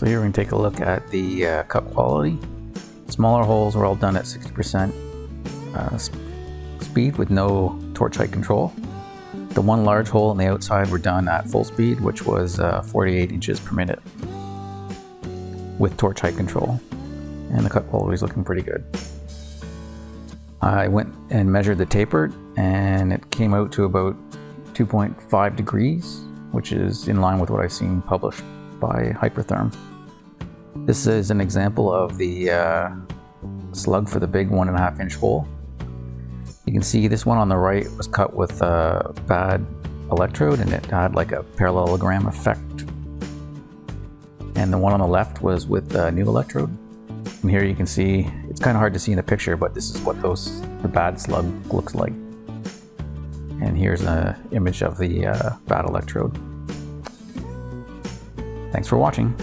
So here we can take a look at the cut quality. Smaller holes were all done at 60% speed with no torch height control. The one large hole on the outside were done at full speed, which was 48 inches per minute with torch height control. And the cut quality is looking pretty good. I went and measured the taper and it came out to about 2.5 degrees, which is in line with what I've seen published by Hypertherm. This is an example of the slug for the big 1.5 inch hole. You can see this one on the right was cut with a bad electrode and it had like a parallelogram effect. And the one on the left was with a new electrode. And here you can see, it's kind of hard to see in the picture, but this is what the bad slug looks like. And here's an image of the bad electrode. Thanks for watching.